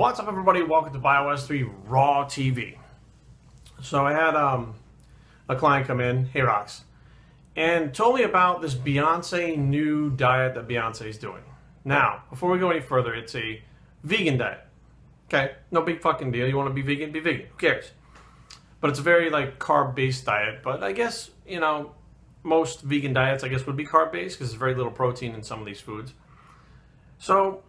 What's up, everybody? Welcome to Bios3 Raw TV. So I had a client come in, hey Rox, and told me about this Beyonce new diet that Beyonce is doing. Now, before we go any further, it's a vegan diet. Okay, no big fucking deal. You want to be vegan, be vegan. Who cares? But it's a very like carb-based diet. But I guess, you know, most vegan diets, I guess, would be carb-based because there's very little protein in some of these foods. So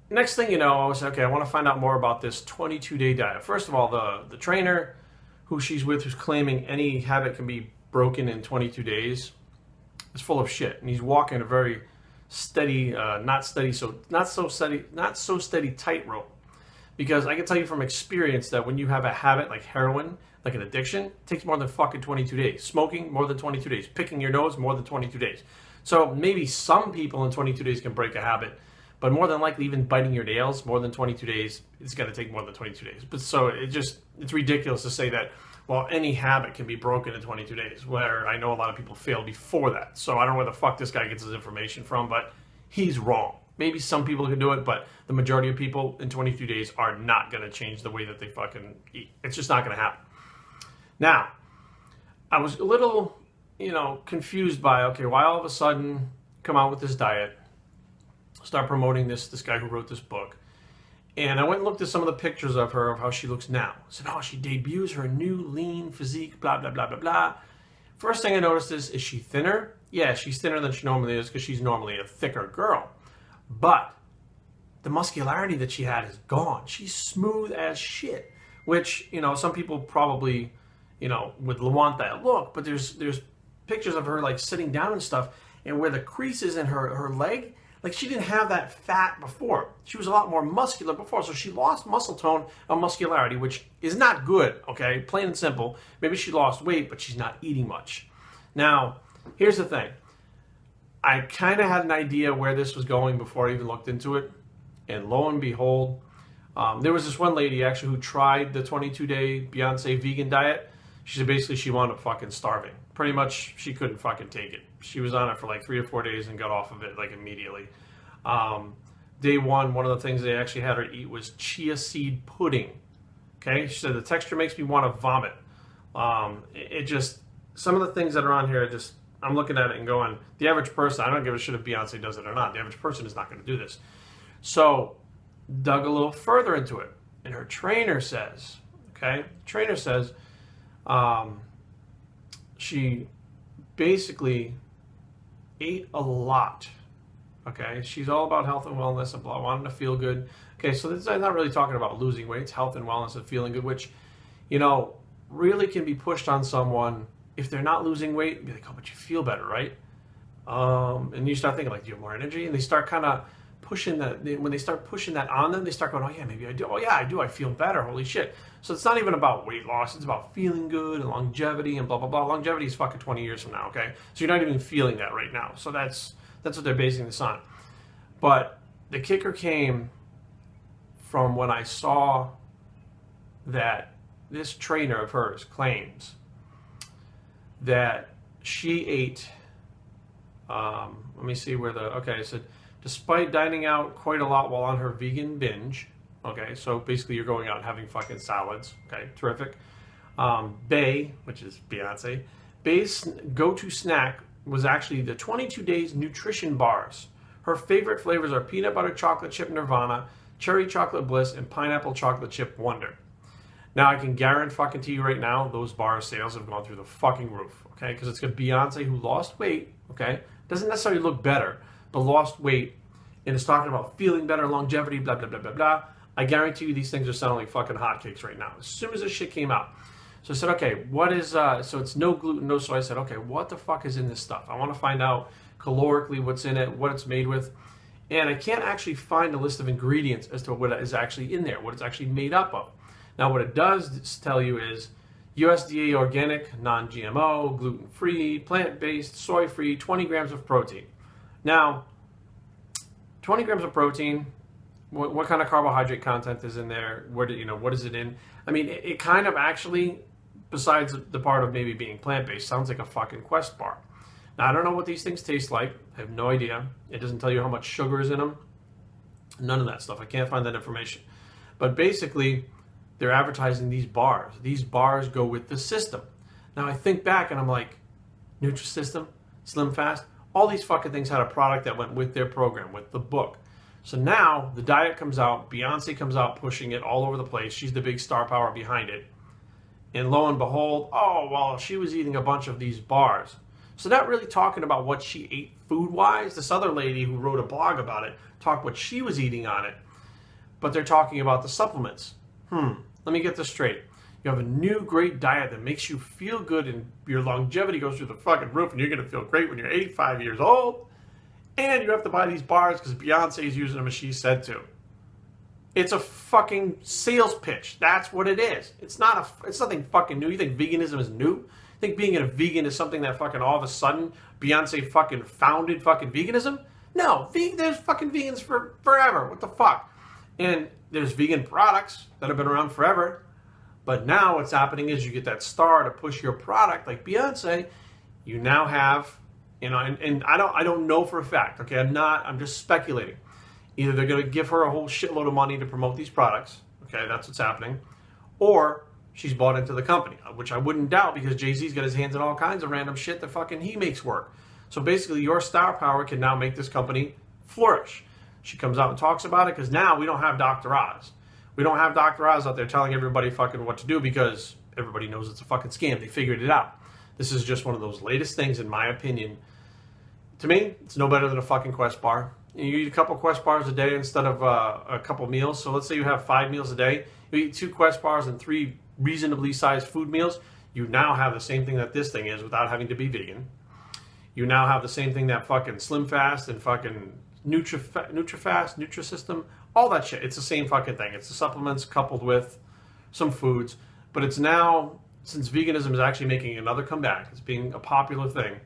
next thing you know, I was like, okay, I want to find out more about this 22-day diet. First of all, the trainer who she's with, who's claiming any habit can be broken in 22 days, is full of shit. And he's walking a very steady, not so steady tightrope. Because I can tell you from experience that when you have a habit like heroin, like an addiction, it takes more than fucking 22 days. Smoking, more than 22 days. Picking your nose, more than 22 days. So maybe some people in 22 days can break a habit. But more than likely, even biting your nails, more than 22 days, it's going to take more than 22 days. But so it's ridiculous to say that, well, any habit can be broken in 22 days, where I know a lot of people fail before that. So I don't know where the fuck this guy gets his information from, but he's wrong. Maybe some people can do it, but the majority of people in 22 days are not going to change the way that they fucking eat. It's just not going to happen. Now, I was a little, confused by, okay, why all of a sudden come out with this diet? Start promoting this guy who wrote this book. And I went and looked at some of the pictures of her, of how she looks now. I said, oh, she debuts her new lean physique, blah, blah, blah, blah, blah. First thing I noticed is she thinner? Yeah, she's thinner than she normally is because she's normally a thicker girl. But the muscularity that she had is gone. She's smooth as shit, which, some people probably, would want that look. But there's pictures of her like sitting down and stuff, and where the creases in her leg, like she didn't have that fat before. She was a lot more muscular before, so she lost muscle tone and muscularity, which is not good, okay? Plain and simple. Maybe she lost weight, but she's not eating much. Now, here's the thing. I kind of had an idea where this was going before I even looked into it. And lo and behold, there was this one lady actually who tried the 22-day Beyonce vegan diet. She said basically she wound up fucking starving. Pretty much she couldn't fucking take it. She was on it for like 3 or 4 days and got off of it like immediately. Day one of the things they actually had her eat was chia seed pudding. Okay, she said the texture makes me want to vomit. Some of the things that are on here, I'm looking at it and going, the average person, I don't give a shit if Beyonce does it or not. The average person is not going to do this. So, dug a little further into it. And her trainer says, she basically ate a lot. Okay, she's all about health and wellness and blah, wanting to feel good. Okay, so this is not really talking about losing weight. It's health and wellness and feeling good, which, really can be pushed on someone if they're not losing weight. Be like, oh, but you feel better, right? And you start thinking like, do you have more energy? And they start kind of pushing that. When they start pushing that on them, they start going, oh yeah, maybe I do. Oh yeah, I do. I feel better. Holy shit. So it's not even about weight loss. It's about feeling good and longevity and blah, blah, blah. Longevity is fucking 20 years from now, okay? So you're not even feeling that right now. So that's what they're basing this on. But the kicker came from when I saw that this trainer of hers claims that she ate, let me see where it said, despite dining out quite a lot while on her vegan binge, okay, so basically you're going out and having fucking salads, okay, terrific. Bey, which is Beyonce, Bey's go-to snack was actually the 22 days nutrition bars. Her favorite flavors are peanut butter chocolate chip Nirvana, cherry chocolate bliss, and pineapple chocolate chip Wonder. Now, I can guarantee fucking to you right now, those bar sales have gone through the fucking roof, okay? Because it's got Beyonce who lost weight, okay? Doesn't necessarily look better, but lost weight, and it's talking about feeling better, longevity, blah, blah, blah, blah, blah. I guarantee you these things are selling like fucking hotcakes right now, as soon as this shit came out. So I said, okay, what is, so it's no gluten, no soy. I said, okay, what the fuck is in this stuff? I want to find out calorically what's in it, what it's made with. And I can't actually find a list of ingredients as to what is actually in there, what it's actually made up of. Now, what it does tell you is USDA organic, non-GMO, gluten-free, plant-based, soy-free, 20 grams of protein. Now, 20 grams of protein, what kind of carbohydrate content is in there? What is it in? I mean, it kind of actually, besides the part of maybe being plant-based, sounds like a fucking Quest bar. Now, I don't know what these things taste like. I have no idea. It doesn't tell you how much sugar is in them. None of that stuff. I can't find that information. But basically, they're advertising these bars. These bars go with the system. Now I think back and I'm like, Nutrisystem, Slim Fast, all these fucking things had a product that went with their program, with the book. So now the diet comes out, Beyonce comes out pushing it all over the place. She's the big star power behind it. And lo and behold, oh, well, she was eating a bunch of these bars. So not really talking about what she ate food-wise. This other lady who wrote a blog about it talked what she was eating on it. But they're talking about the supplements. Let me get this straight. You have a new great diet that makes you feel good and your longevity goes through the fucking roof and you're going to feel great when you're 85 years old. And you have to buy these bars because Beyonce is using them as she said to. It's a fucking sales pitch. That's what it is. It's nothing fucking new. You think veganism is new? You think being a vegan is something that fucking all of a sudden Beyonce fucking founded fucking veganism? No, there's fucking vegans for forever. What the fuck? And there's vegan products that have been around forever. But now what's happening is you get that star to push your product like Beyonce. You now have, you know, and I don't know for a fact. Okay, I'm just speculating. Either they're going to give her a whole shitload of money to promote these products. Okay, that's what's happening. Or she's bought into the company, which I wouldn't doubt because Jay-Z's got his hands in all kinds of random shit that fucking he makes work. So basically your star power can now make this company flourish. She comes out and talks about it because now we don't have Dr. Oz. We don't have Dr. Oz out there telling everybody fucking what to do because everybody knows it's a fucking scam. They figured it out. This is just one of those latest things, in my opinion. To me, it's no better than a fucking Quest bar. You eat a couple Quest bars a day instead of a couple meals. So let's say you have 5 meals a day. You eat 2 Quest bars and 3 reasonably sized food meals. You now have the same thing that this thing is without having to be vegan. You now have the same thing that fucking Slim Fast and fucking NutriFast, Nutrisystem, all that shit. It's the same fucking thing. It's the supplements coupled with some foods. But it's now, since veganism is actually making another comeback, it's being a popular thing,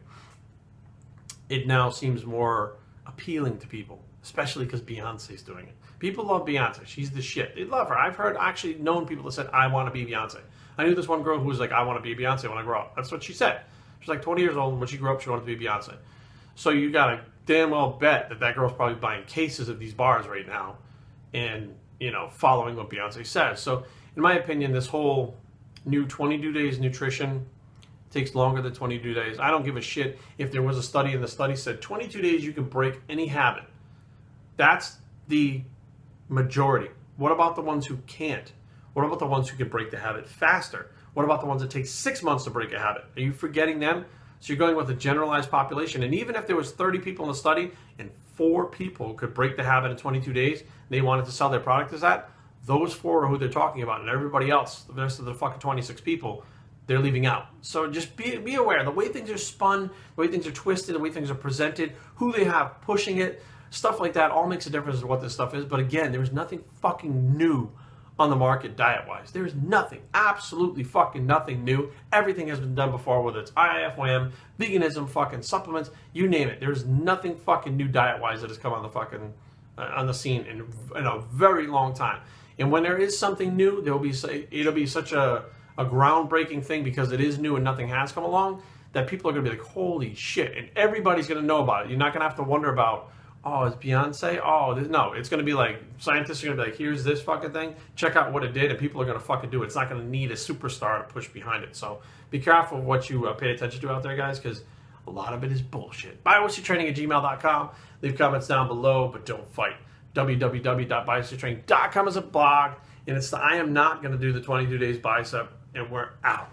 it now seems more appealing to people, especially because Beyonce's doing it. People love Beyonce. She's the shit. They love her. I've actually known people that said, I want to be Beyonce. I knew this one girl who was like, I want to be Beyonce when I grow up. That's what she said. She's like 20 years old, and when she grew up, she wanted to be Beyonce. So you got to damn well bet that girl's probably buying cases of these bars right now and, you know, following what Beyonce says. So in my opinion, this whole new 22 days nutrition takes longer than 22 days. I don't give a shit if there was a study and the study said 22 days you can break any habit. That's the majority. What about the ones who can't? What about the ones who can break the habit faster? What about the ones that take 6 months to break a habit? Are you forgetting them? So you're going with a generalized population. And even if there was 30 people in the study and 4 people could break the habit in 22 days, and they wanted to sell their product as that, those 4 are who they're talking about. And everybody else, the rest of the fucking 26 people, they're leaving out. So just be aware. The way things are spun, the way things are twisted, the way things are presented, who they have pushing it, stuff like that all makes a difference in what this stuff is. But again, there is nothing fucking new on the market diet-wise. There's nothing, absolutely fucking nothing new. Everything has been done before, whether it's IFYM, veganism, fucking supplements, you name it. There's nothing fucking new diet-wise that has come on the fucking on the scene in a very long time. And when there is something new, it'll be such a groundbreaking thing because it is new and nothing has come along that people are going to be like, holy shit, and everybody's going to know about it. You're not going to have to wonder about, oh, it's Beyonce? Oh, no. It's going to be like, scientists are going to be like, here's this fucking thing. Check out what it did, and people are going to fucking do it. It's not going to need a superstar to push behind it. So be careful of what you pay attention to out there, guys, because a lot of it is bullshit. Biosafetraining@gmail.com. Leave comments down below, but don't fight. www.biosafetraining.com is a blog, and it's the I am not going to do the 22 days bicep, and we're out.